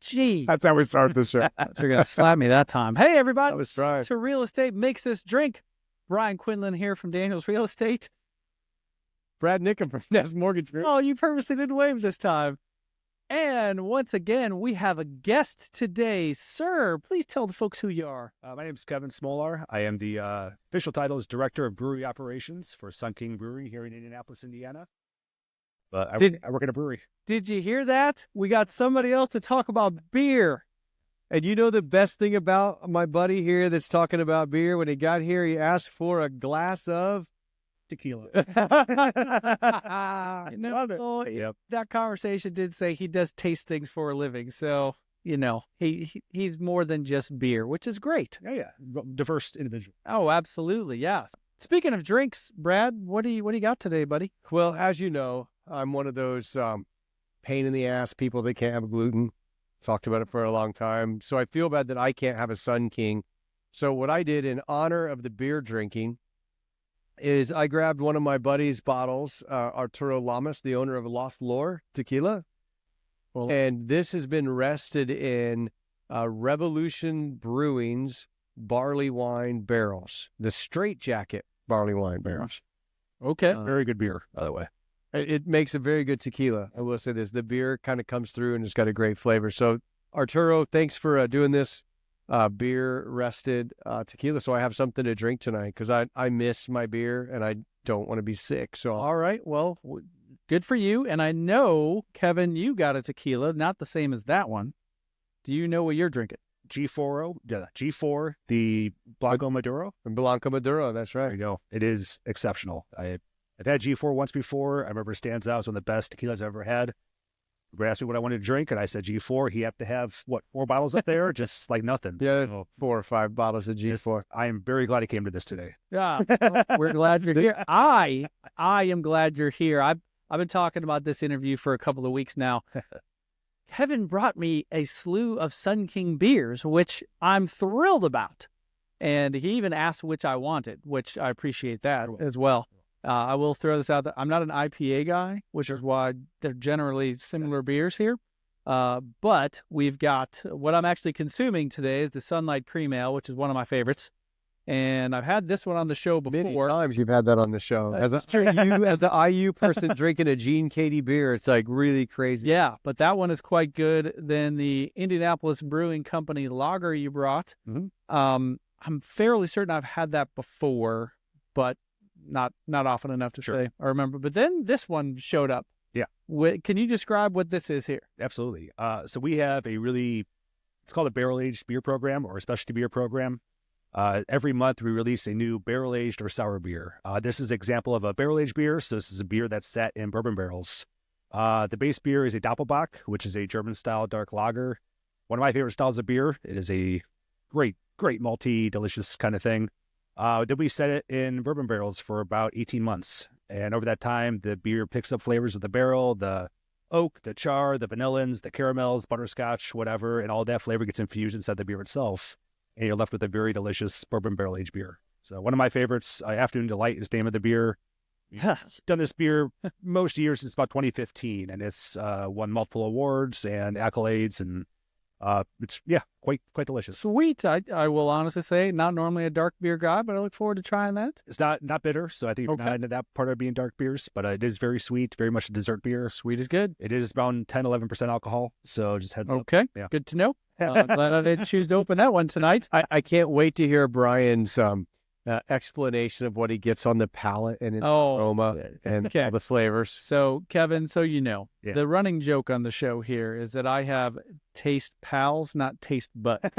Gee. That's how we start the show. You're going to slap me that time. Hey, everybody. I was trying. To Real Estate Makes Us Drink. Brian Quinlan here from Daniels Real Estate. Brad Nickham from Nest Mortgage Group. Oh, you purposely didn't wave this time. And once again, we have a guest today. Sir, please tell the folks who you are. My name is Kevin Smolar. I am the official title is Director of Brewery Operations for Sun King Brewery here in Indianapolis, Indiana. But I work at a brewery. Did you hear that? We got somebody else to talk about beer. And you know the best thing about my buddy here that's talking about beer? When he got here, he asked for a glass of Tequila. Love it. Yep. That conversation did say he does taste things for a living. So, you know, he's more than just beer, which is great. Yeah. Diverse individual. Oh, absolutely. Yes. Speaking of drinks, Brad, what do you got today, buddy? Well, as you know, I'm one of those pain in the ass people that can't have gluten. Talked about it for a long time. So I feel bad that I can't have a Sun King. So what I did in honor of the beer drinking is I grabbed one of my buddy's bottles, Arturo Lamas, the owner of Lost Lore Tequila. Well, And this has been rested in Revolution Brewing's barley wine barrels, the Straight Jacket barley wine barrels. okay. Very good beer, by the way. It makes a very good tequila. I will say this. The beer kind of comes through and it's got a great flavor. So, Arturo, thanks for doing this beer-rested tequila. So I have something to drink tonight because I miss my beer and I don't want to be sick. So, All right. Well, good for you. And I know, Kevin, you got a tequila, not the same as that one. Do you know what you're drinking? G4, the Blanco Maduro. Blanco Maduro, that's There right. you go. It is exceptional. I've had G4 once before. I remember it stands out as one of the best tequilas I've ever had. He asked me what I wanted to drink, and I said G4. He had to have, 4 bottles up there? Just like nothing. Yeah, So 4 or 5 bottles of G4. I am very glad he came to this today. Yeah, well, we're glad you're here. I am glad you're here. I've been talking about this interview for a couple of weeks now. Kevin brought me a slew of Sun King beers, which I'm thrilled about. And he even asked which I wanted, which I appreciate that as well. I will throw this out there. I'm not an IPA guy, which is why they're generally similar beers here. But we've got what I'm actually consuming today is the Sunlight Cream Ale, which is one of my favorites. And I've had this one on the show before. Many times you've had that on the show. As an IU person drinking a Gene Katie beer, it's like really crazy. Yeah, but that one is quite good. Then the Indianapolis Brewing Company lager you brought. Mm-hmm. I'm fairly certain I've had that before, but not often enough to say I remember. But then this one showed up. Yeah. Can you describe what this is here? Absolutely. So we have it's called a barrel-aged beer program or a specialty beer program. Every month we release a new barrel-aged or sour beer. This is an example of a barrel-aged beer. So this is a beer that's set in bourbon barrels. The base beer is a Doppelbock, which is a German-style dark lager. One of my favorite styles of beer. It is a great malty, delicious kind of thing. Then we set it in bourbon barrels for about 18 months. And over that time, the beer picks up flavors of the barrel, the oak, the char, the vanillins, the caramels, butterscotch, whatever, and all that flavor gets infused inside the beer itself. And you're left with a very delicious bourbon barrel-aged beer. So one of my favorites, Afternoon Delight is the name of the beer. We've done this beer most years since about 2015, and it's won multiple awards and accolades, and it's quite delicious. Sweet. I will honestly say, not normally a dark beer guy, but I look forward to trying that. It's not bitter, so I think you're not into that part of being dark beers, but it is very sweet, very much a dessert beer. Sweet is good. It is around 10-11% alcohol, so just heads up. Okay, Yeah. good to know. Glad I didn't choose to open that one tonight. I can't wait to hear Brian's explanation of what he gets on the palate and its aroma and all the flavors. So, Kevin, the running joke on the show here is that I have taste pals, not taste buds,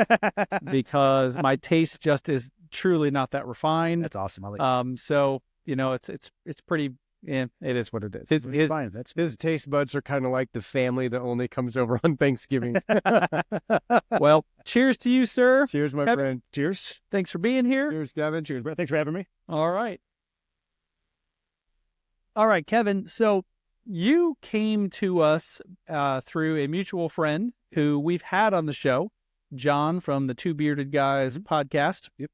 because my taste just is truly not that refined. That's awesome. I like so it's pretty. Yeah, it is what it is. His taste buds are kind of like the family that only comes over on Thanksgiving. Well, cheers to you, sir. Cheers, my Kevin, friend. Cheers. Thanks for being here. Cheers, Kevin. Cheers, Brett. Thanks for having me. All right. All right, Kevin. So you came to us through a mutual friend who we've had on the show, John from the Two Bearded Guys podcast. Yep.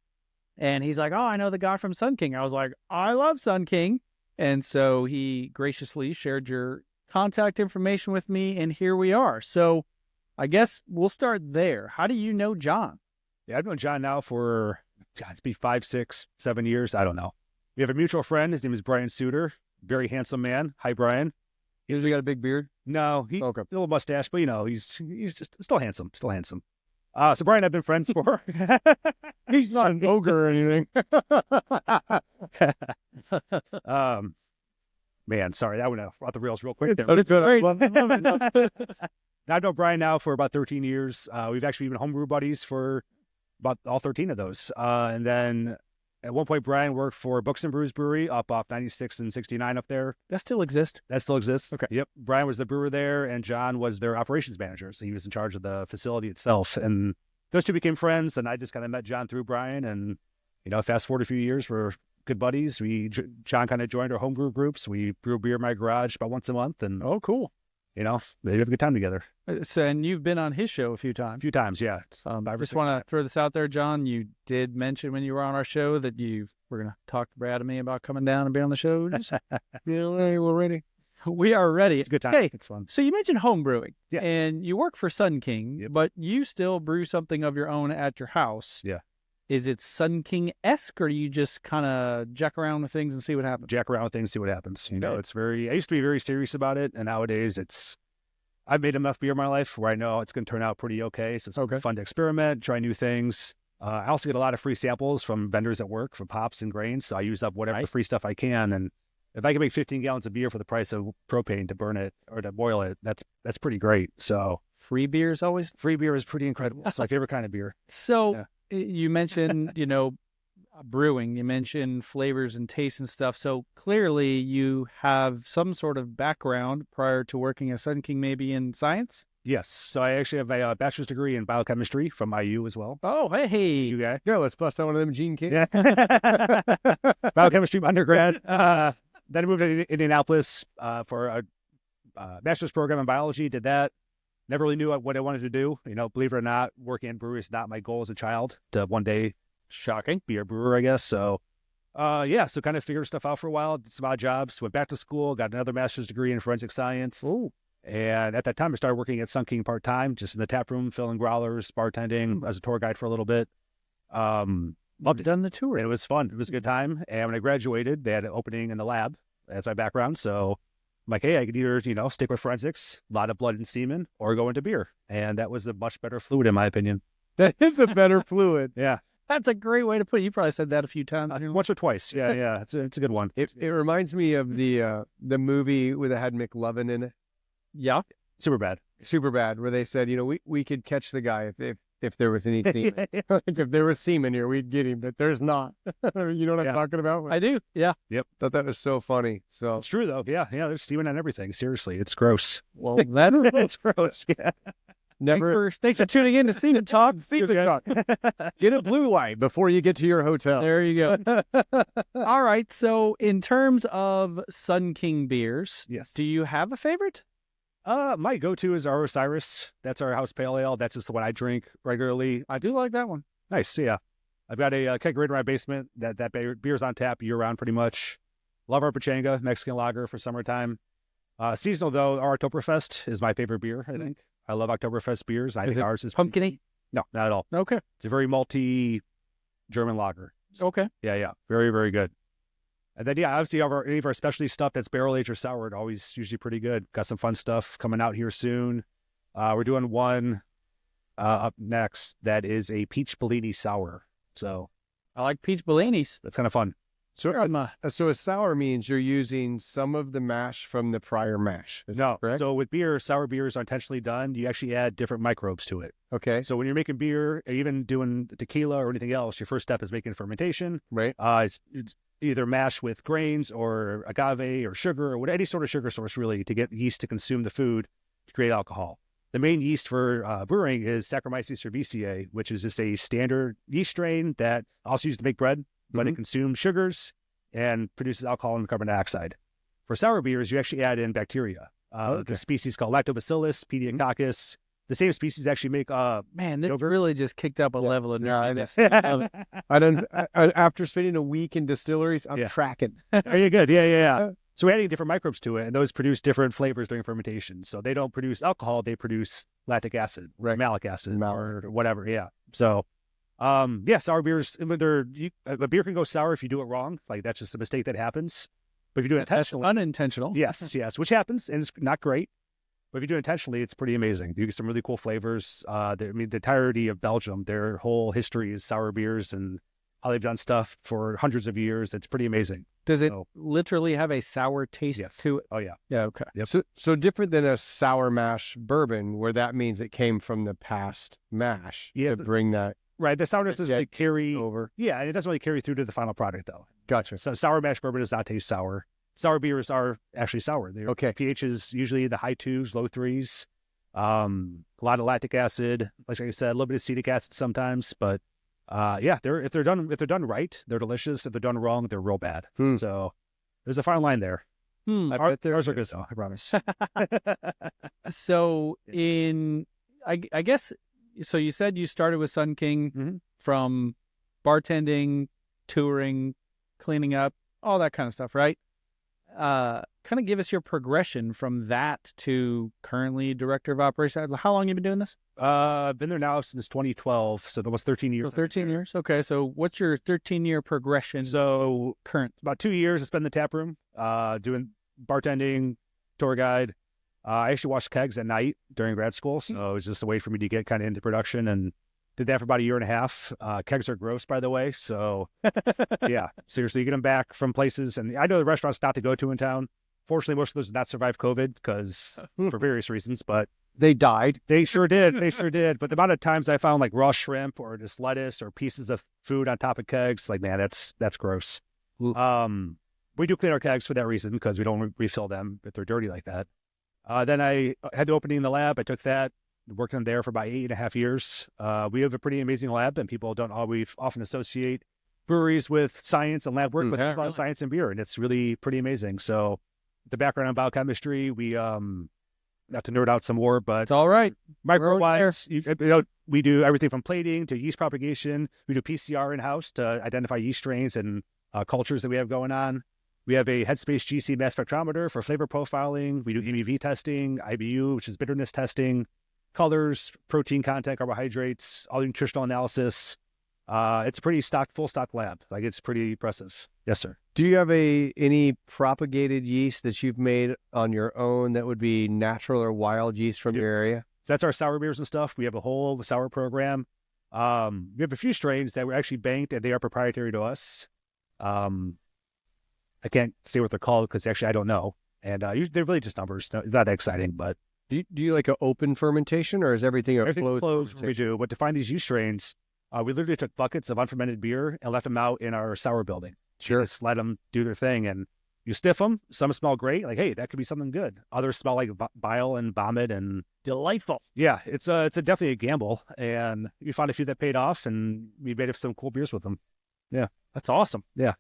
And he's like, oh, I know the guy from Sun King. I was like, I love Sun King. And so he graciously shared your contact information with me, and here we are. So I guess we'll start there. How do you know John? Yeah, I've known John now for, God, it's been 5, 6, 7 years. I don't know. We have a mutual friend. His name is Brian Suter. Very handsome man. Hi, Brian. He usually got a big beard. No, he Okay. a little mustache, but he's just still handsome. Still handsome. So Brian, I've been friends for. He's not an ogre or anything. Man, sorry, that went off the rails real quick there. It's great. I've known Brian now for about 13 years. We've actually been homebrew buddies for about all 13 of those. And then at one point, Brian worked for Books and Brews Brewery up off 96 and 69 up there. That still exists. That still exists. Okay. Yep. Brian was the brewer there, and John was their operations manager. So he was in charge of the facility itself. And those two became friends, and I just kind of met John through Brian. And, fast forward a few years, we're good buddies. John kind of joined our homebrew groups. We brew beer in my garage about once a month, and Oh, cool. we have a good time together. So, and you've been on his show a few A times. few times, yeah. I just want to throw this out there, John. You did mention when you were on our show that you were going to talk to Brad and me about coming down and be on the show. We're ready. We are ready. It's a good time. Hey, It's fun. so you mentioned home brewing, Yeah. and you work for Sun King, Yep. but you still brew something of your own at your house. Yeah. Is it Sun King-esque, or do you just kind of jack around with things and see what happens? Jack around with things, see what happens. Okay. It's I used to be very serious about it, and nowadays I've made enough beer in my life where I know it's going to turn out pretty okay. So it's fun to experiment, try new things. I also get a lot of free samples from vendors at work for pops and grains. So I use up whatever free stuff I can. And if I can make 15 gallons of beer for the price of propane to burn it or to boil it, that's pretty great. So Free beers always. free beer is pretty incredible. It's my favorite kind of beer. So Yeah. you mentioned, brewing, you mentioned flavors and tastes and stuff. So clearly you have some sort of background prior to working at Sun King, maybe in science. Yes. So I actually have a bachelor's degree in biochemistry from IU as well. Oh, hey. You guy? Go, let's bust out one of them gene cakes. Yeah. Biochemistry undergrad. Then I moved to Indianapolis for a master's program in biology. Did that. Never really knew what I wanted to do. Believe it or not, working in brewery is not my goal as a child. To one day, Shocking. be a brewer, I guess. So, so kind of figured stuff out for a while. Did some odd jobs. Went back to school. Got another master's degree in forensic science. Oh, And at that time, I started working at Sun King part time, just in the tap room, filling growlers, bartending as a tour guide for a little bit. Loved it. done the tour. It was fun. It was a good time. And when I graduated, they had an opening in the lab as my background. So I'm like, hey, I could either, stick with forensics, a lot of blood and semen, or go into beer. And that was a much better fluid, in my opinion. That is a better fluid. Yeah. That's a great way to put it. You probably said that a few times. Once or twice. Yeah. It's a good one. It reminds me of the movie where they had McLovin in it. Yeah. Super bad. Super bad, where they said, we could catch the guy if there was any semen. Like if there was semen here, we'd get him, but there's not. You know what I'm talking about? I do. Yeah. Thought that was so funny. So It's true, though. Yeah. There's semen on everything. Seriously. It's gross. Well, that It's gross. Yeah. never thanks for tuning in to Semen Talk. semen talk. Get a blue light before you get to your hotel. There you go. All right. So in terms of Sun King beers, Yes. do you have a favorite? My go-to is our Osiris. That's our house pale ale. That's just the one I drink regularly. I do like that one. Nice, yeah. I've got a kegerator in my basement. That beer's on tap year-round pretty much. Love our Pachanga, Mexican lager for summertime. Seasonal, though, our Oktoberfest is my favorite beer, I think. I love Oktoberfest beers. I Is think it ours is... pumpkin-y? No, not at all. Okay. It's a very malty German lager. Okay. Yeah. Very, very good. And then, obviously, any of our specialty stuff that's barrel-aged or soured, always usually pretty good. Got some fun stuff coming out here soon. We're doing one up next that is a peach Bellini sour. So I like peach Bellinis. that's kind of fun. So, I'm a so a sour means you're using some of the mash from the prior mash. Is No. that correct? So with beer, sour beers are intentionally done. You actually add different microbes to it. Okay. So when you're making beer, or even doing tequila or anything else, your first step is making fermentation. Right. It's either mash with grains or agave or sugar or any sort of sugar source, really, to get yeast to consume the food to create alcohol. The main yeast for brewing is Saccharomyces cerevisiae, which is just a standard yeast strain that also used to make bread, but it consumes sugars and produces alcohol and carbon dioxide. For sour beers, you actually add in bacteria. There's a species called Lactobacillus, Pediococcus. The same species actually make man, this yogurt. really just kicked up a level of Yeah, nerdiness. I don't. After spending a week in distilleries, I'm tracking. Are you good? Yeah. So we're adding different microbes to it, and those produce different flavors during fermentation. So they don't produce alcohol; they produce lactic acid, Right. malic acid, or whatever. Yeah. So, sour beers. A beer can go sour if you do it wrong. Like that's just a mistake that happens. But if you do it intentionally, unintentional. yes, which happens, and it's not great. But if you do it intentionally, it's pretty amazing. You get some really cool flavors. The entirety of Belgium, their whole history is sour beers and how they've done stuff for hundreds of years. It's pretty amazing. Does it literally have a sour taste to it? Oh, yeah. Yeah, okay. Yep. So different than a sour mash bourbon, where that means it came from the past mash to bring that right. The sourness doesn't really carry over. Yeah, and it doesn't really carry through to the final product, though. Gotcha. So sour mash bourbon does not taste sour. Sour beers are actually sour. Their pH is usually the high 2s, low 3s. A lot of lactic acid, like I said, a little bit of acetic acid sometimes, but if they're done right, they're delicious. If they're done wrong, they're real bad. So there's a fine line there. Ours are good, though, I promise. So I guess, so you said you started with Sun King from bartending, touring, cleaning up, all that kind of stuff, right? Kind of give us your progression from that to currently director of operations. How long have you been doing this? I've been there now since 2012, so that was 13 years. So 13 years. Okay, so what's your 13-year progression? So current about 2 years I spent in the tap room, doing bartending, tour guide. I actually washed kegs at night during grad school, so it was just a way for me to get kind of into production, and did that for about a year and a half. Kegs are gross, by the way, so yeah, seriously, you get them back from places, and I know the restaurants not to go to in town. Fortunately, most of those did not survive COVID because for various reasons, but they died. They sure did. They sure did. But the amount of times I found like raw shrimp or just lettuce or pieces of food on top of kegs, like, man, that's gross. We do clean our kegs for that reason because we don't refill them if they're dirty like that. Then I had the opening in the lab. I took that, worked in there for about 8.5 years. We have a pretty amazing lab, and people don't always often associate breweries with science and lab work, but there's a lot of science in beer, and it's really pretty amazing. So the background on biochemistry, we not to nerd out some more, but it's all right. Micro-wise, we do everything from plating to yeast propagation. We do PCR in-house to identify yeast strains and cultures that we have going on. We have a Headspace GC mass spectrometer for flavor profiling. We do MEV testing, IBU, which is bitterness testing, colors, protein content, carbohydrates, all the nutritional analysis. It's a pretty full stock lab. Like, it's pretty impressive. Yes, sir. Do you have any propagated yeast that you've made on your own that would be natural or wild yeast from your area? So that's our sour beers and stuff. We have a whole sour program. We have a few strains that were actually banked, and they are proprietary to us. I can't say what they're called because actually I don't know. And they're really just numbers. It's not that exciting, but do you like an open fermentation, or is everything closed? We do. But to find these yeast strains, we literally took buckets of unfermented beer and left them out in our sour building. Sure. Just let them do their thing, and you stiff them. Some smell great, like, hey, that could be something good. Others smell like bile and vomit and delightful. Yeah, it's definitely a gamble, and we found a few that paid off, and we made some cool beers with them. Yeah, that's awesome. Yeah.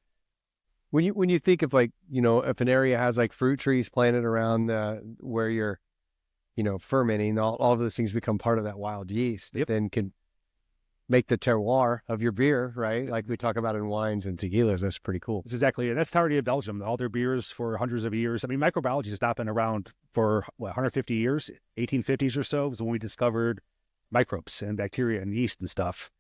When you think of, like, if an area has like fruit trees planted around where you're, fermenting, all of those things become part of that wild yeast that then can make the terroir of your beer, right? Like we talk about in wines and tequilas. That's pretty cool. That's exactly it. That's the entirety of Belgium. All their beers for hundreds of years. I mean, microbiology has not been around for 150 years. 1850s or so was when we discovered microbes and bacteria and yeast and stuff.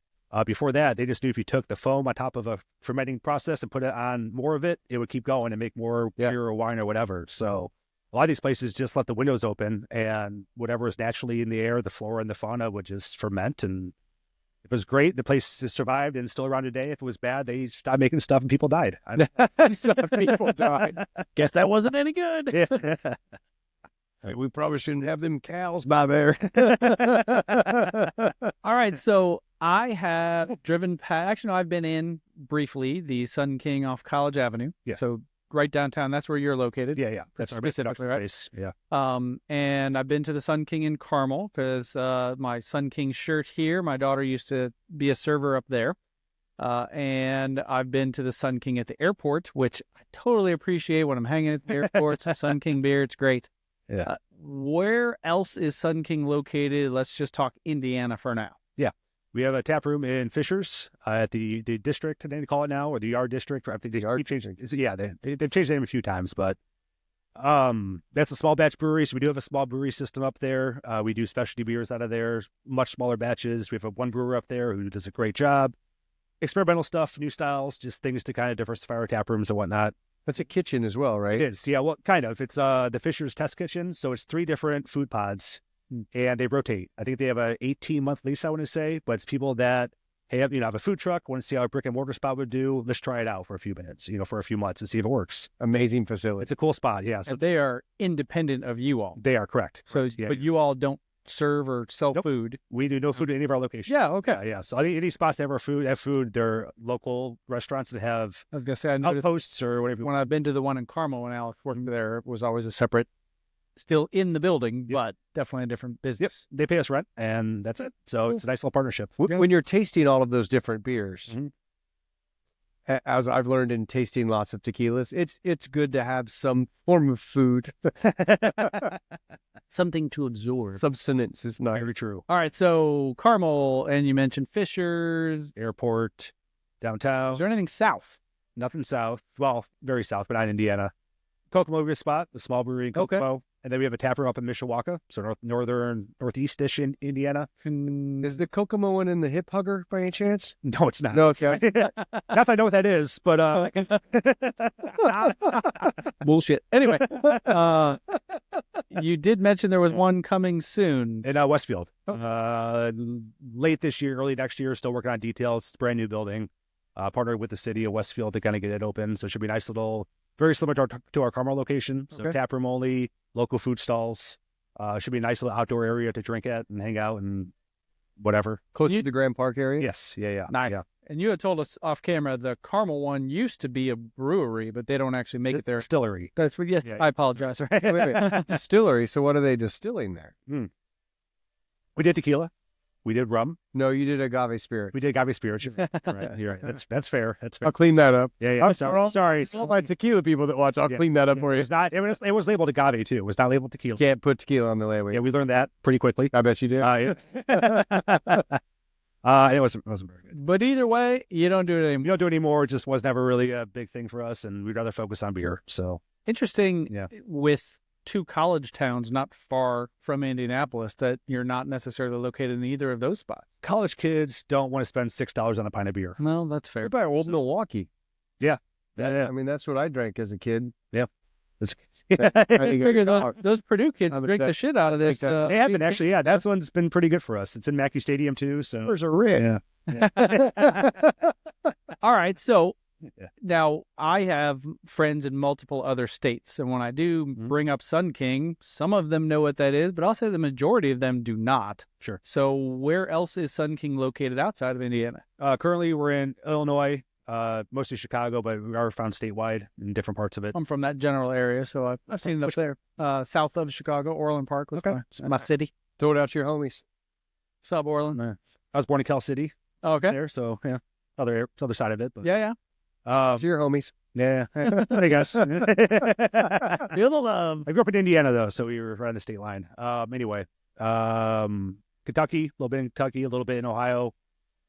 Before that, they just knew if you took the foam on top of a fermenting process and put it on more of it, it would keep going and make more beer or wine or whatever. So a lot of these places just let the windows open, and whatever is naturally in the air, the flora and the fauna, would just ferment. And if it was great, the place survived and is still around today. If it was bad, they stopped making stuff and people died. People died. Guess that wasn't any good. Yeah. We probably shouldn't have them cows by there. All right, so I have driven past. Actually, no, I've been in briefly the Sun King off College Avenue. Yeah. So right downtown. That's where you're located. Yeah. That's specifically right. Place. Yeah. And I've been to the Sun King in Carmel because my Sun King shirt here. My daughter used to be a server up there. And I've been to the Sun King at the airport, which I totally appreciate when I'm hanging at the airport. Some Sun King beer, it's great. Yeah. Where else is Sun King located? Let's just talk Indiana for now. Yeah. We have a tap room in Fishers at the district, they call it now, or the yard district. I think they keep changing. Yeah, they've changed the name a few times, but That's a small batch brewery, so we do have a small brewery system up there. We do specialty beers out of there, much smaller batches. We have one brewer up there who does a great job. Experimental stuff, new styles, just things to kind of diversify our tap rooms and whatnot. That's a kitchen as well, right? It is, yeah. Well, kind of. It's the Fisher's Test Kitchen, so it's 3 different food pods, and they rotate. I think they have a 18-month lease, I want to say, but it's people that have a food truck, want to see how a brick and mortar spot would do. Let's try it out for a few minutes, for a few months and see if it works. Amazing facility. It's a cool spot, yeah. So So they are independent of you all. they are correct. So, Yeah. but you all don't serve or sell Nope. food. We do no food at any of our locations. Yeah, okay. Yeah. So any spots that have food, they're local restaurants that have I was gonna say I noticed outposts or whatever. when I've been to the one in Carmel when Alex worked there, it was always a separate, still in the building, but definitely a different business. They pay us rent, and that's it. So it's a nice little partnership. When you're tasting all of those different beers, Mhm. as I've learned in tasting lots of tequilas, it's good to have some form of food. Something to absorb. Substance is nice. Very true. All right, so Carmel, and you mentioned Fisher's. Airport, downtown, Is there anything south? nothing south. Well, very south, but not in Indiana. Kokomo is a spot, the small brewery in Okay. Kokomo. And then we have a taproom up in Mishawaka, so northeast-ish in Indiana. Is the Kokomo one in the hip hugger by any chance? No, it's not. No, it's not. Not that I know what that is, but Bullshit. Anyway, you did mention there was one coming soon. in Westfield. Late this year, early next year, still working on details. It's a brand new building. Partnered with the city of Westfield to kind of get it open. So it should be a nice little, very similar to our Carmel location. So Okay. tap room only, local food stalls. Should be a nice little outdoor area to drink at and hang out and whatever. Close to the Grand Park area? Yes. Yeah. Nice. Yeah. And you had told us off camera the Carmel one used to be a brewery, but they don't actually make it there. Distillery. That's what. Yes, Yeah. I apologize. Wait. Distillery. So what are they distilling there? We did tequila. We did rum. No, you did agave spirit. We did agave spirits. Right. You're right. That's fair. That's fair. I'll clean that up. Yeah. I'm Sorry. All my tequila people that watch, I'll Yeah. clean that up for you. It's not. It was labeled agave too. It was not labeled tequila. Can't put tequila on the label. Yeah, we learned that pretty quickly. I bet you did. Yeah. It wasn't very good. But either way, you don't do it We anymore. don't do it anymore. It just was never really a big thing for us, and we'd rather focus on beer. So Interesting. Yeah. With 2 college towns not far from Indianapolis, that you're not necessarily located in either of those spots. college kids don't want to spend $6 on a pint of beer. Well, that's fair. What about old Milwaukee? Yeah. I mean, that's what I drank as a kid. I figure those Purdue kids I would drink the bet- shit out of this. They have been actually. Yeah, that one's been pretty good for us. It's in Mackey Stadium too. So There's a rich. All right. So Yeah. now I have friends in multiple other states. And when I do bring up Sun King, some of them know what that is, but I'll say the majority of them do not. Sure. So where else is Sun King located outside of Indiana? currently we're in Illinois, mostly Chicago, but we are found statewide in different parts of it. I'm from that general area, so I've seen it up there. South of Chicago, Orland Park was Okay. my city. Throw it out to your homies. Sub Orland. I was born in Cal City Okay. there, so yeah, other side of it. But Yeah. To your homies. yeah, I guess. Feel the love. I grew up in Indiana though, so we were right on the state line. Anyway, Kentucky, a little bit in Kentucky, a little bit in Ohio,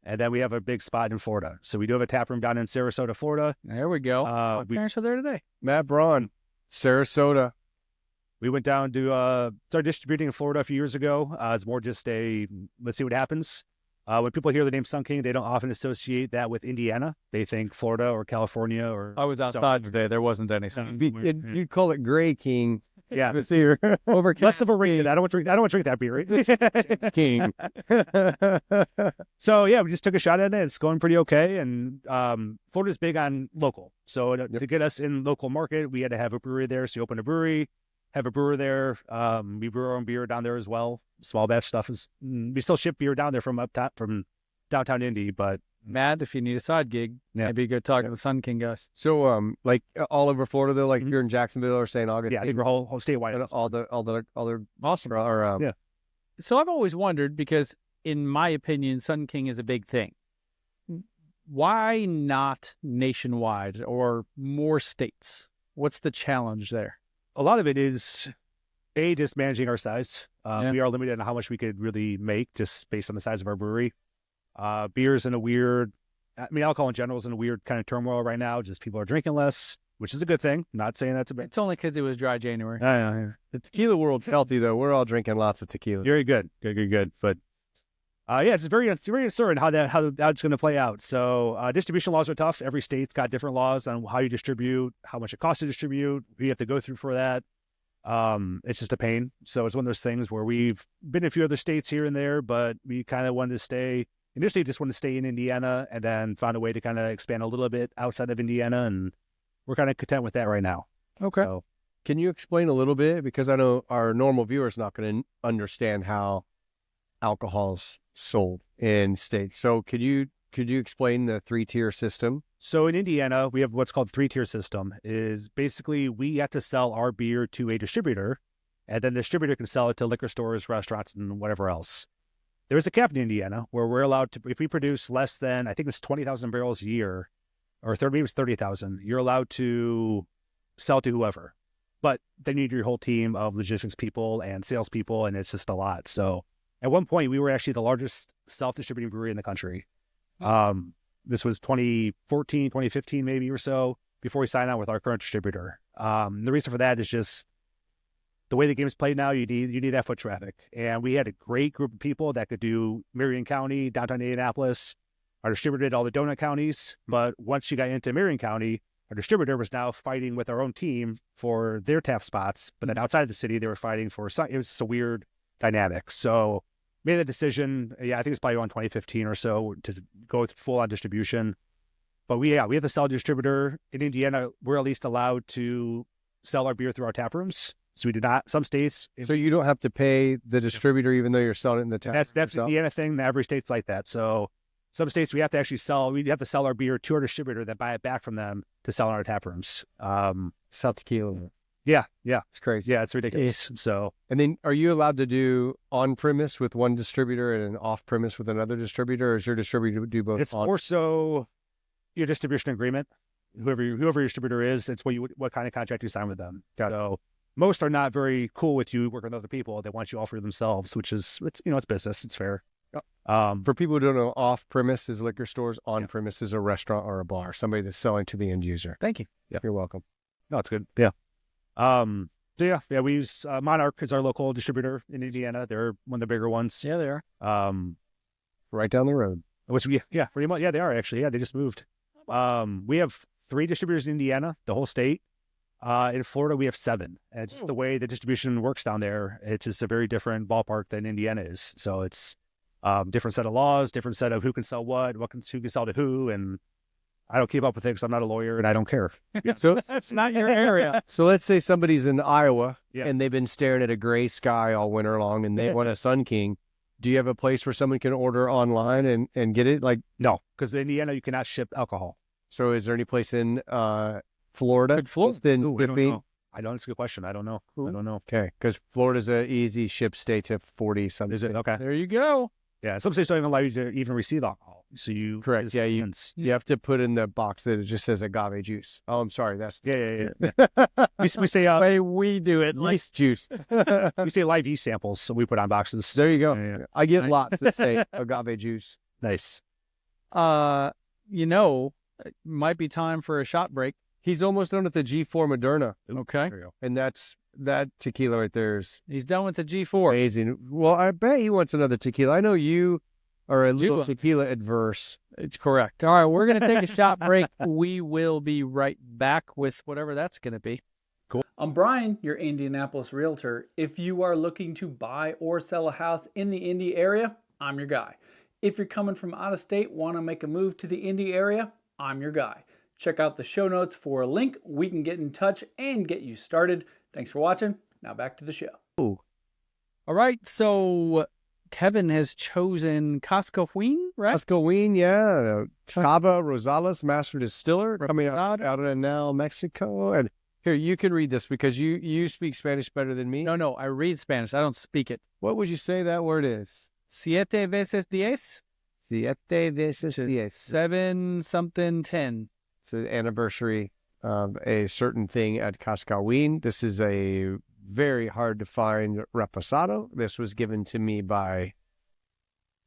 and then we have a big spot in Florida. So we do have a tap room down in Sarasota, Florida. There we go. My We parents are there today. Matt Braun, Sarasota. we went down to start distributing in Florida a few years ago. It's more just let's see what happens. When people hear the name Sun King, they don't often associate that with Indiana. They think Florida or California or I was outside today. There wasn't any. You'd call it Gray King. yeah. This year. Over Less of a ring. I don't want to drink that beer. Right? King. So yeah, we just took a shot at it. It's going pretty okay, and Florida's big on local. So to get us in local market, we had to have a brewery there. So you open a brewery, have a brewer there. We brew our own beer down there as well. Small batch stuff is. We still ship beer down there from up top from downtown Indy, but Matt, if you need a side gig, Yeah. maybe go talk to the Sun King guys. So, like all over Florida, though, like if you're in Jacksonville or St. Augustine, yeah, I think we're whole statewide. all the Awesome. or Yeah. So I've always wondered, because in my opinion, Sun King is a big thing. Why not nationwide or more states? What's the challenge there? A lot of it is just managing our size. Yeah. We are limited on how much we could really make just based on the size of our brewery. Beer's in a weird, alcohol in general is in a weird kind of turmoil right now. Just people are drinking less. which is a good thing. Not saying that's a bad. It's only because it was dry January. The tequila world's healthy, though. We're all drinking lots of tequila. Very good, good. But yeah, it's very uncertain how that's going to play out. So distribution laws are tough. Every state's got different laws on how you distribute, how much it costs to distribute, who you have to go through for that. It's just a pain. So it's one of those things where we've been in a few other states here and there, but we kind of wanted to stay. Initially, just wanted to stay in Indiana, and then found a way to kind of expand a little bit outside of Indiana, and we're kind of content with that right now. Okay. So, Can you explain a little bit? Because I know our normal viewer's not going to understand how alcohol's sold in states. So could you explain the 3-tier system? So in Indiana, we have what's called 3-tier system. Is basically we have to sell our beer to a distributor, and then the distributor can sell it to liquor stores, restaurants, and whatever else. There is a cap in Indiana where we're allowed to, if we produce less than, I think it's 20,000 barrels a year, or maybe it's 30,000, you're allowed to sell to whoever. But then you need your whole team of logistics people and salespeople, and it's just a lot. So at one point, we were actually the largest self-distributing brewery in the country. This was 2014, 2015 maybe or so, before we signed on with our current distributor. The reason for that is just the way the game is played now. You need that foot traffic. And we had a great group of people that could do Marion County, downtown Indianapolis. Our distributor did all the donut counties. But once you got into Marion County, our distributor was now fighting with our own team for their tap spots. But then outside of the city, they were fighting for some. It was just a weird dynamic. So made the decision, I think it's probably around 2015 or so, to go with full-on distribution. But we have to sell distributor. In Indiana, we're at least allowed to sell our beer through our tap rooms. So we do not. Some states... So you don't have to pay the distributor even though you're selling it in the tap room That's the yourself? Indiana thing. Every state's like that. So some states we have to actually sell our beer to our distributor, then buy it back from them to sell in our tap rooms. Sell tequila. Yeah. It's crazy. Yeah, it's ridiculous. So... And then are you allowed to do on-premise with one distributor and an off-premise with another distributor, or is your distributor do both? It's more so your distribution agreement. Whoever your distributor is, it's what kind of contract you sign with them. So most are not very cool with you working with other people. They want you all for themselves, which is it's business. It's fair. For people who don't know, off-premise is liquor stores, on-premise is a restaurant or a bar, somebody that's selling to the end user. Thank you. Yeah, you're welcome. No, it's good. Yeah. So yeah, we use Monarch as our local distributor in Indiana. They're one of the bigger ones. Yeah, they are. Right down the road. Which pretty much. Yeah, they are actually. Yeah, they just moved. We have 3 distributors in Indiana, the whole state. In Florida, we have 7. And it's just the way the distribution works down there. It's just a very different ballpark than Indiana is. So it's different set of laws, different set of who can sell what, who can sell to who, and I don't keep up with it because I'm not a lawyer and I don't care. So That's not your area. So let's say somebody's in Iowa Yeah. and they've been staring at a gray sky all winter long and they want a Sun King. Do you have a place where someone can order online and get it? Like, No, because in Indiana, you cannot ship alcohol. so is there any place in Florida? Florida? Within- Ooh, I don't within- know. I don't. It's a good question. I don't know. Cool. I don't know. Okay, because Florida's an easy ship state to 40 something. Is it? Okay. There you go. Yeah. Some states don't even allow you to even receive alcohol. So you... Correct. Yeah, you Hence. you have to put in the box that it just says agave juice. Oh, I'm sorry. That's Yeah. We say The way we do it. Like, yeast juice. we say live yeast samples, so we put on boxes. There you go. Yeah. I get Nice. lots that say agave juice. Nice. it might be time for a shot break. He's almost done with the G4 Moderna, Okay. There you go. and that tequila right there is He's done with the G4. amazing. Well, I bet he wants another tequila. I know you are a little Juba. tequila adverse. It's correct. All right, we're going to take a shot break. We will be right back with whatever that's going to be. Cool. I'm Brian, your Indianapolis realtor. If you are looking to buy or sell a house in the Indy area, I'm your guy. If you're coming from out of state, want to make a move to the Indy area, I'm your guy. Check out the show notes for a link. We can get in touch and get you started. Thanks for watching. Now back to the show. Ooh. All right, so Kevin has chosen Cascahuín, right? Pascalween, yeah. Chava Rosales, master distiller, coming out Reposado. of now Mexico. And here, you can read this because you speak Spanish better than me. No, I read Spanish. I don't speak it. What would you say that word is? Siete veces diez? Siete veces diez. 7 something 10. It's an anniversary of a certain thing at Cascawin. This is a very hard to find reposado. This was given to me by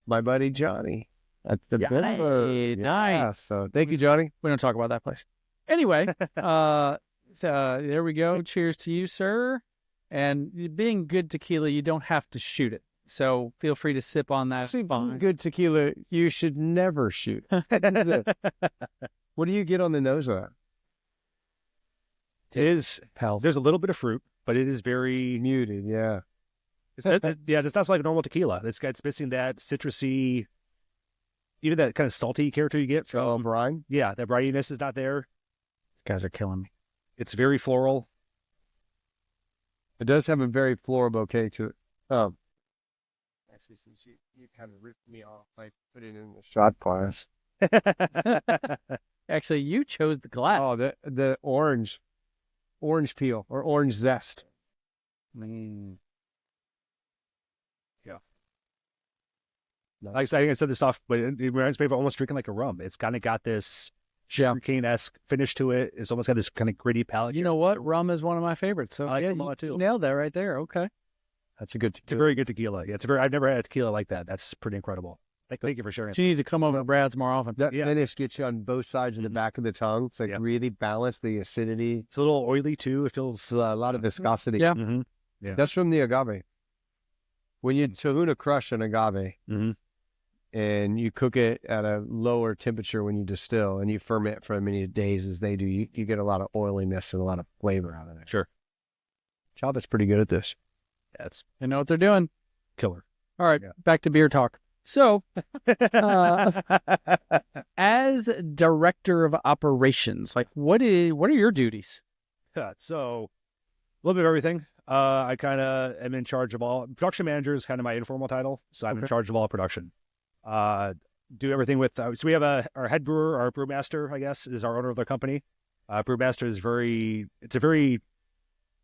my buddy Johnny at the Yeah, Brewery. nice. Yeah, so thank you, Johnny. We don't talk about that place. Anyway, there we go. Cheers to you, sir. And being good tequila, you don't have to shoot it. So feel free to sip on that. Good tequila, you should never shoot. What do you get on the nose of that? It is. Health. There's a little bit of fruit, but it is very Muted, yeah. it's not like a normal tequila. It's missing that citrusy, even that kind of salty character you get from brine? Yeah, that brininess is not there. Guys are killing me. It's very floral. It does have a very floral bouquet to it. Actually, since you kind of ripped me off, I put it in the shot glass. Actually, you chose the glass. Oh, the orange peel or orange zest. Yeah. Like I said, I said this off, but it reminds me of almost drinking like a rum. It's kind of got this cane-esque finish to it. It's almost got this kind of gritty palate. You know what? Rum is one of my favorites. So I like yeah, rum a lot, too. you nailed that right there. Okay. That's a good tequila. It's a very good tequila. Yeah, I've never had a tequila like that. That's pretty incredible. Thank you for sharing. You need to come over to Brad's more often. That finish gets you on both sides of the back of the tongue. It's like really balanced, the acidity. It's a little oily too. It feels It's a lot of viscosity. Yeah. Mm-hmm. Yeah. That's from the agave. When you Tahuna crush an agave and you cook it at a lower temperature when you distill and you ferment for as many days as they do, you get a lot of oiliness and a lot of flavor out of it. Sure. Java's pretty good at this. That's They know what they're doing. killer. All right, back to beer talk. So, as director of operations, like what are your duties? Yeah, so a little bit of everything. I kind of am in charge of all. Production manager is kind of my informal title, so I'm in charge of all production. Do everything with. So we have our head brewer, our brewmaster, I guess, is our owner of the company. Brewmaster is it's a very.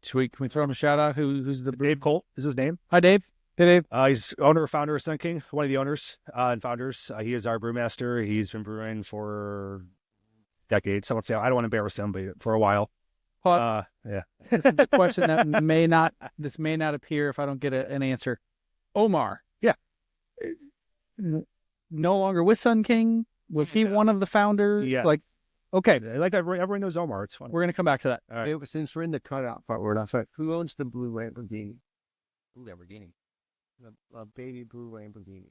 Sweet. Can we throw him a shout out? Who's the Dave Colt is his name. Hi, Dave. Hey, Dave. He's owner, founder of Sun King, one of the owners and founders. He is our brewmaster. He's been brewing for decades. I don't want to embarrass him, but for a while. Yeah. This is a question that may not appear if I don't get an answer. Omar. Yeah. No longer with Sun King. Was he one of the founders? Yeah. Okay. Like everyone knows Omar. It's fun. We're gonna come back to that. All right. Since we're in the cutout part, we're not sorry. Who owns the blue Lamborghini? Blue Lamborghini. The baby blue Lamborghini.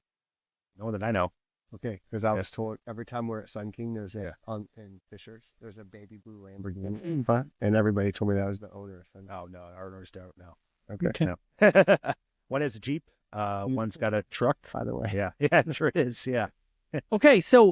No one that I know. Okay, because I was told every time we're at Sun King, there's in Fishers, there's a baby blue Lamborghini, and everybody told me that was the owner of Sun King. Oh, no, our owners don't know. Okay. No. One has a Jeep. One's got a truck. By the way, Yeah, sure it is. Yeah. Okay, so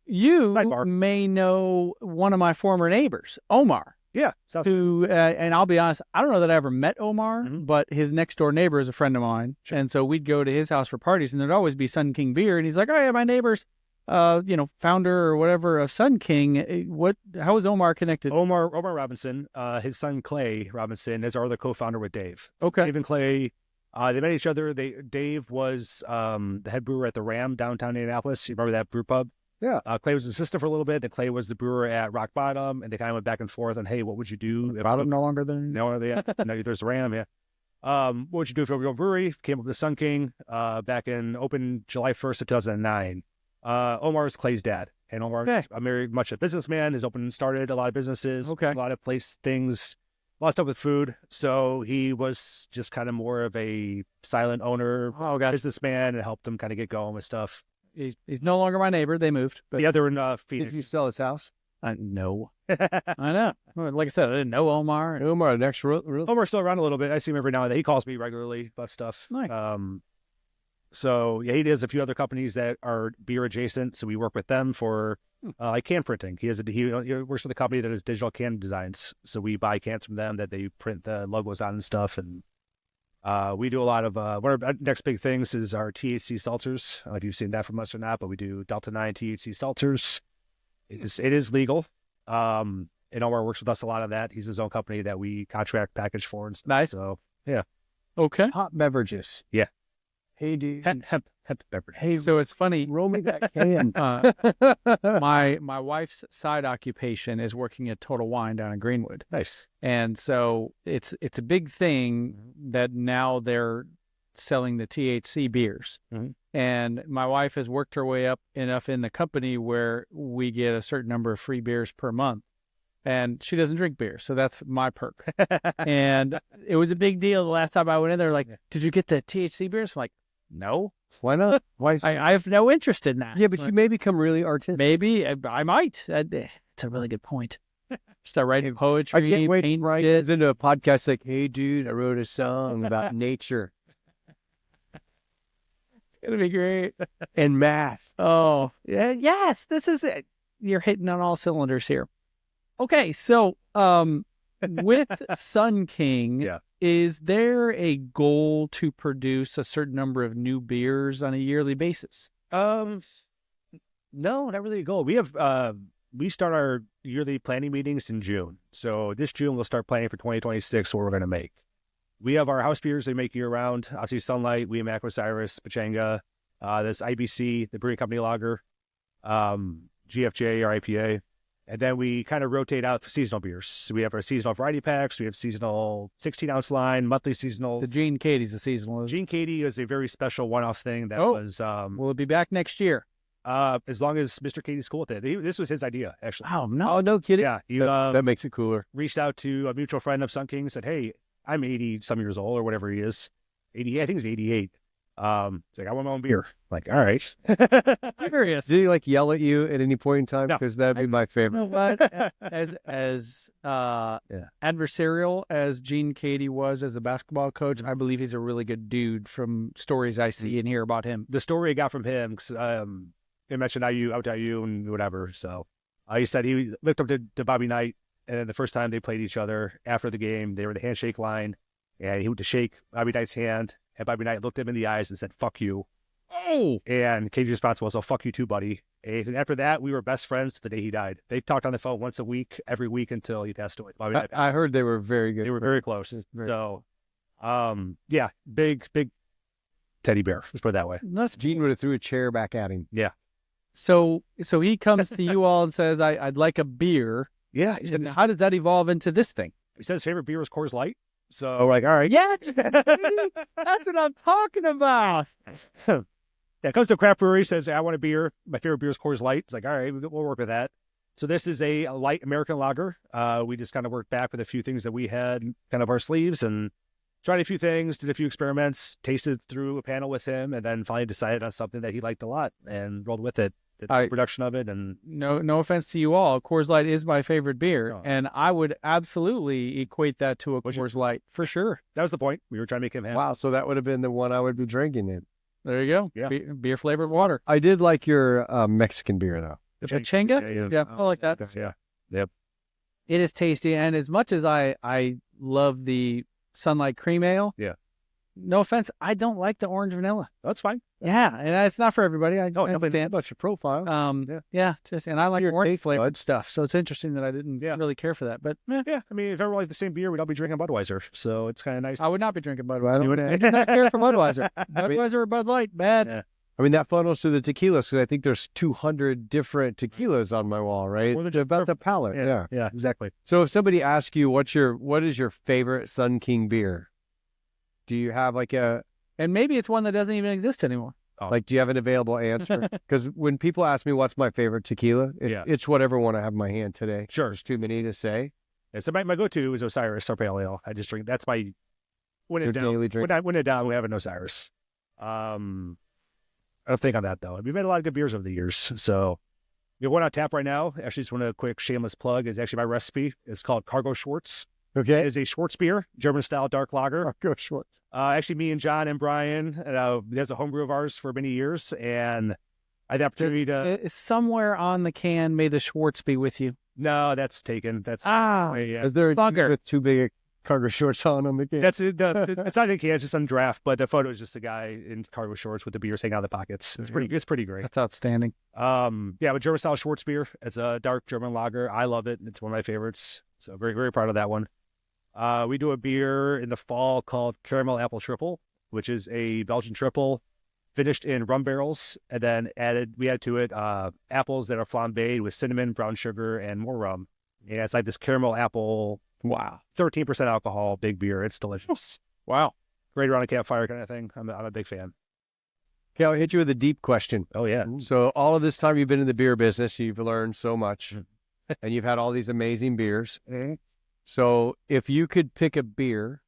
you Sidebar. may know one of my former neighbors, Omar. Yeah. Who, and I'll be honest, I don't know that I ever met Omar, Mhm. but his next door neighbor is a friend of mine. Sure. And so we'd go to his house for parties and there'd always be Sun King beer. And he's like, oh yeah, my neighbor's, founder or whatever of Sun King. How is Omar connected? Omar Robinson, his son Clay Robinson is our other co-founder with Dave. Okay. Dave and Clay, they met each other. Dave was the head brewer at the Ram downtown Indianapolis. You remember that brew pub? Yeah. Clay was his assistant for a little bit. Then Clay was the brewer at Rock Bottom, and they kind of went back and forth on, hey, what would you do? Bottom no longer there? No, there's the Ram, yeah. What would you do if you were brewery? Came up with Sun King opened July 1st of 2009. Omar is Clay's dad, and Omar's very much a businessman. Has opened and started a lot of businesses, Okay. a lot of things, a lot of stuff with food. So he was just kind of more of a silent owner, businessman, and helped them kind of get going with stuff. He's no longer my neighbor. They moved. But Yeah, they're in Phoenix. did you sell his house? no. I know. Well, like I said, I didn't know Omar. Omar, next real. Omar's still around a little bit. I see him every now and then. He calls me regularly about stuff. Nice. So yeah, he does a few other companies that are beer adjacent. So we work with them for like can printing. He works with a company that does digital can designs. So we buy cans from them that they print the logos on and stuff. And we do a lot of one of our next big things is our THC seltzers. I don't know if you've seen that from us or not, but we do Delta 9 THC seltzers. It is legal. And Omar works with us a lot on that. He's his own company that we contract package for and stuff. Nice. So yeah. Okay. Hot beverages. Yeah. Hey, dude. Hemp beverage. Hey, So it's funny. roll me that can. My wife's side occupation is working at Total Wine down in Greenwood. Nice. And so it's a big thing that now they're selling the THC beers. Mhm. And my wife has worked her way up enough in the company where we get a certain number of free beers per month. And she doesn't drink beer, so that's my perk. And it was a big deal the last time I went in there. Like, did you get the THC beers? I'm like, no. Why not? Why? I have no interest in that. Yeah, but you may become really artistic. Maybe I might. It's a really good point. Start writing poetry. I can't wait to paint write it. into a podcast like, hey, dude, I wrote a song about nature It'll be great. and math. Oh, yeah, yes. This is it. You're hitting on all cylinders here. Okay, so with Sun King, Yeah. is there a goal to produce a certain number of new beers on a yearly basis? No, not really a goal. We have we start our yearly planning meetings in June. So this June we'll start planning for 2026 what we're going to make. We have our house beers they make year round. Obviously Sunlight, William Osiris, Pachanga, this IBC, the Brewing Company Lager, GFJ, our IPA. And then we kind of rotate out the seasonal beers. So we have our seasonal variety packs. We have seasonal 16-ounce line, monthly seasonal. The Gene Katie's a seasonal. Gene Katie is a very special one-off thing that Oh. was Will it be back next year? as long as Mr. Katie's cool with it. This was his idea, actually. Oh, no. Oh, no kidding. Yeah, he That makes it cooler. reached out to a mutual friend of Sun King and said, hey, I'm 80-some years old or whatever he is. 80, I think he's 88. It's like, I want my own beer. Like, all right. Curious. Did he like yell at you at any point in time? No. Because that'd be my You favorite. know what? As adversarial as Gene Katie was as a basketball coach, I believe he's a really good dude from stories I see and hear about him. The story I got from him, cause, he mentioned out IU and whatever. So he said he looked up to Bobby Knight, and then the first time they played each other after the game, they were in the handshake line, and he went to shake Bobby Knight's hand, and Bobby Knight looked him in the eyes and said, fuck you. Oh, And Katie's response was, oh, fuck you too, buddy. And after that, we were best friends to the day he died. They talked on the phone once a week, every week until he passed away. Bobby Knight. I heard they were very good. They were very close. Very- So, yeah, big teddy bear. Let's put it that way. that's Gene would have threw a chair back at him. so he comes to you all and says, I'd like a beer. Yeah. He And how does that evolve into this thing? said his favorite beer was Coors Light. So we're like, all right. Yeah, that's what I'm talking about. Yeah, it comes to a craft brewery, says, hey, I want a beer. My favorite beer is Coors Light. It's like, all right, we'll work with that. So this is a light American lager. We just kind of worked back with a few things that we had kind of our sleeves and tried a few things, did a few experiments, tasted through a panel with him, and then finally decided on something that he liked a lot and rolled with it. Did the production of it. And No offense to you all, Coors Light is my favorite beer, Oh. and I would absolutely equate that to a Coors Light for sure. that was the point. We were trying to make him happy. Wow, so that would have been the one I would be drinking in. There you go. Yeah. Beer flavored water. I did like your Mexican beer, though. The Pachanga? Yeah, I like that. Yeah. It is tasty, and as much as I love the Sunlight Cream Ale, Yeah. no offense, I don't like the orange vanilla. That's fine. Yeah, and it's not for everybody. I definitely understand. About your profile. And I like Your orange taste flavored buds. stuff, so it's interesting that I didn't Yeah. really care for that. But Yeah. I mean, if everyone liked the same beer, we'd all be drinking Budweiser. So it's kind of nice. I would not be drinking Budweiser. You I wouldn't? do not care for Budweiser. Budweiser or Bud Light, bad. Yeah. I mean, that funnels to the tequilas, because I think there's 200 different tequilas on my wall, right? Well, they're It's just about the palate. Yeah. Yeah, exactly. So if somebody asks you, what is your favorite Sun King beer? Do you have like And maybe it's one that doesn't even exist anymore. do you have an available answer? Because when people ask me what's my favorite tequila, it's whatever one I have in my hand today. Sure. There's too many to say. Yeah, so my go-to is Osiris, our pale ale. I just drink. That's my when Your it down. daily drink. When it down, we have an Osiris. I don't think on that though. We've had a lot of good beers over the years. So we have one on tap right now. Actually, just want a quick shameless plug. Is actually my recipe. It's called Cargo Schwartz. It Okay. is a Schwartz beer, German style dark lager. Go Schwartz. Actually, me and John and Brian, there's a homebrew of ours for many years, and I had the opportunity to. It's somewhere on the can, may the Schwartz be with you. No, that's taken. That's yeah. Is there Bugger. too big a cargo shorts on them again? That's it. It's not in can. It's just on draft, but the photo is just a guy in cargo shorts with the beers hanging out of the pockets. It's pretty great. That's outstanding. Yeah, but German style Schwartz beer. It's a dark German lager. I love it. It's one of my favorites. So very, very proud of that one. We do a beer in the fall called Caramel Apple Triple, which is a Belgian triple finished in rum barrels, and then we add to it apples that are flambéed with cinnamon, brown sugar, and more rum. And it's like this caramel apple. Wow, 13% alcohol, big beer. It's delicious. Wow. great around a campfire kind of thing. I'm a big fan. Okay, I'll hit you with a deep question. Oh yeah. So all of this time you've been in the beer business, you've learned so much, and you've had all these amazing beers. So if you could pick a beer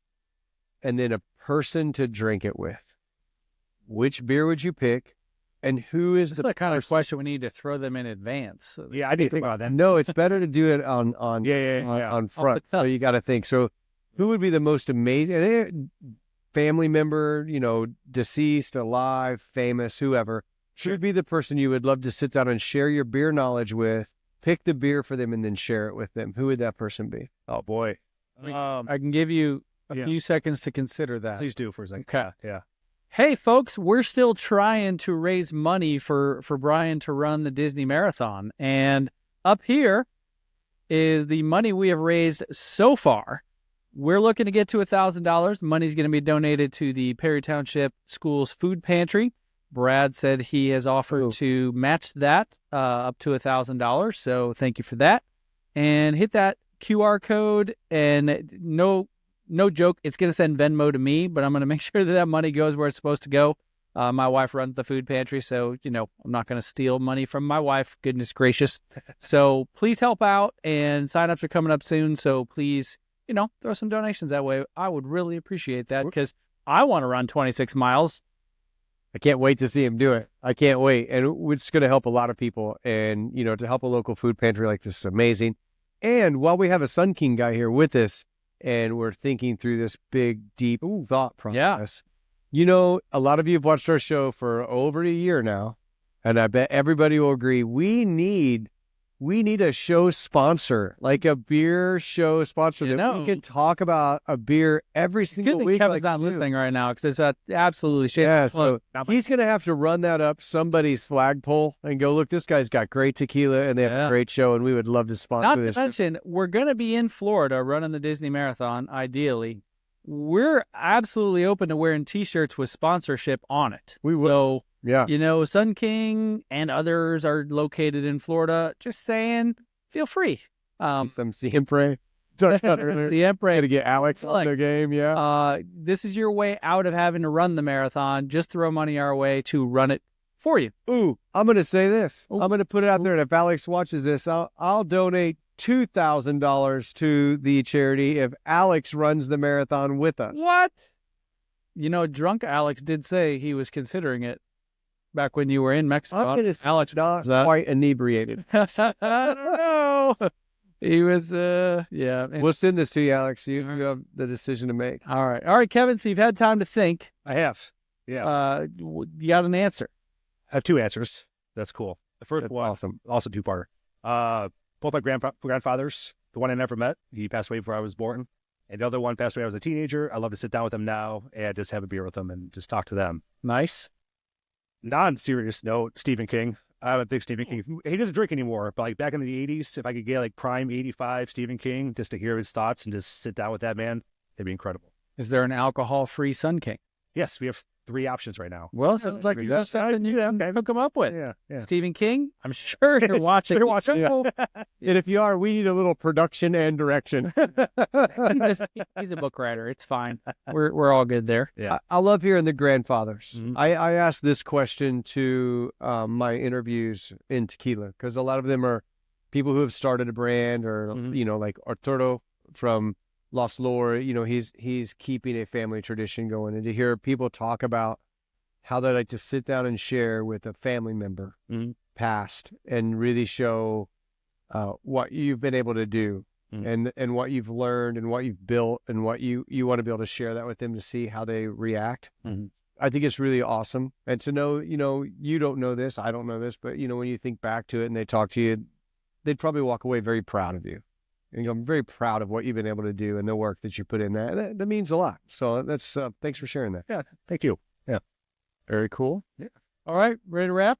and then a person to drink it with, which beer would you pick? And who is That's the kind of question we need to throw them in advance. So Yeah, I didn't think about that. No, it's better to do it on Yeah. front. So you got to think. So who would be the most amazing family member, deceased, alive, famous, whoever? Who would be the person you would love to sit down and share your beer knowledge with, pick the beer for them, and then share it with them? Who would that person be? Oh boy. I can give you a few seconds to consider that. Please do for a second. Okay. Yeah. Hey, folks, we're still trying to raise money for Brian to run the Disney Marathon. And up here is the money we have raised so far. We're looking to get to $1,000. Money's going to be donated to the Perry Township Schools Food Pantry. Brad said he has offered to match that up to $1,000. So thank you for that. And hit that QR code, and no joke, it's going to send Venmo to me, but I'm going to make sure that money goes where it's supposed to go. My wife runs the food pantry, so, I'm not going to steal money from my wife. Goodness gracious. So please help out, and sign-ups are coming up soon. So please, throw some donations that way. I would really appreciate that because I want to run 26 miles. I can't wait to see him do it. I can't wait. And it's going to help a lot of people. And, to help a local food pantry like this is amazing. And while we have a Sun King guy here with us, and we're thinking through this big, deep thought process. A lot of you have watched our show for over a year now, and I bet everybody will agree we need a show sponsor, like a beer show sponsor that we can talk about a beer every single week. Kevin's not listening right now because it's absolutely shit. Yeah, so he's going to have to run that up somebody's flagpole and go, look, this guy's got great tequila and they have a great show, and we would love to sponsor this. Not to mention, we're going to be in Florida running the Disney Marathon, ideally. We're absolutely open to wearing T-shirts with sponsorship on it. We will. So, Sun King and others are located in Florida. Just saying, feel free. Some Siempre. Siempre. Got to get Alex on their game, this is your way out of having to run the marathon. Just throw money our way to run it for you. Ooh, I'm going to say this. I'm going to put it out there, and if Alex watches this, I'll donate $2,000 to the charity if Alex runs the marathon with us. What? Drunk Alex did say he was considering it back when you were in Mexico. I'm going to Alex not quite inebriated. I don't know. He was, yeah. We'll send this to you, Alex. You have the decision to make. All right, Kevin, so you've had time to think. I have. Yeah. You got an answer. I have two answers. That's cool. The first one, awesome. Also two-parter. Both my grandfathers. The one I never met, he passed away before I was born. And the other one passed away when I was a teenager. I love to sit down with them now and just have a beer with them and just talk to them. Nice. Non-serious note, Stephen King. I'm a big Stephen King. He doesn't drink anymore, but back in the 80s, if I could get prime 85 Stephen King just to hear his thoughts and just sit down with that man, it'd be incredible. Is there an alcohol-free Sun King? Yes, we have 3 options right now. Well, sounds like you something you can hook him up with. Yeah. Stephen King, I'm sure you're watching. You're watching. Yeah. And if you are, we need a little production and direction. He's a book writer. It's fine. We're all good there. Yeah. I love hearing the grandfathers. Mm-hmm. I asked this question to my interviews in tequila because a lot of them are people who have started a brand or, like Arturo from Lost Lore, he's keeping a family tradition going. And to hear people talk about how they like to sit down and share with a family member past and really show what you've been able to do and what you've learned and what you've built and what you want to be able to share that with them to see how they react. I think it's really awesome. And to know, you don't know this, I don't know this, but, when you think back to it and they talk to you, they'd probably walk away very proud of you. And I'm very proud of what you've been able to do and the work that you put in there. That means a lot. So that's thanks for sharing that. Yeah, thank you. Yeah, very cool. Yeah. All right, ready to wrap?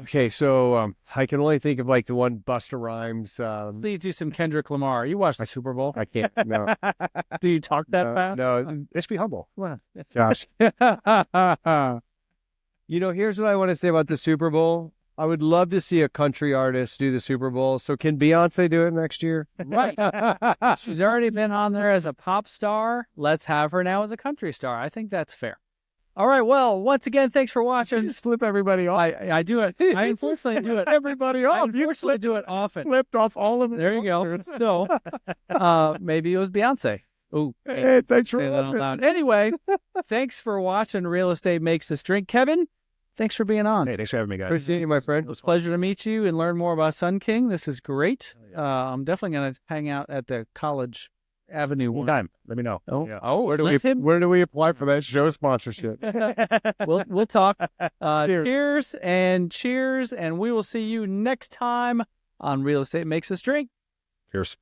Okay, so I can only think of the one Busta Rhymes. Please do some Kendrick Lamar. You watched the Super Bowl? I can't. No. Do you talk that fast? No. Let's be humble. Josh. Here's what I want to say about the Super Bowl. I would love to see a country artist do the Super Bowl. So can Beyonce do it next year? Right. She's already been on there as a pop star. Let's have her now as a country star. I think that's fair. All right. Well, once again, thanks for watching. Just flip everybody off. I do it. I unfortunately do it. Everybody I off. unfortunately do it often. Flipped off all of it. There you go. So maybe it was Beyonce. Oh, Hey, thanks for say that out watching. loud. Anyway, thanks for watching Real Estate Makes Us Drink. Kevin, thanks for being on. Hey, thanks for having me, guys. Appreciate you, my friend. It was a pleasure to meet you and learn more about Sun King. This is great. I'm definitely going to hang out at the College Avenue one. Anytime. Let me know. Oh, Yeah. Where do let him. where do we apply for that show sponsorship? We'll talk. Cheers and cheers, and we will see you next time on Real Estate Makes Us Drink. Cheers.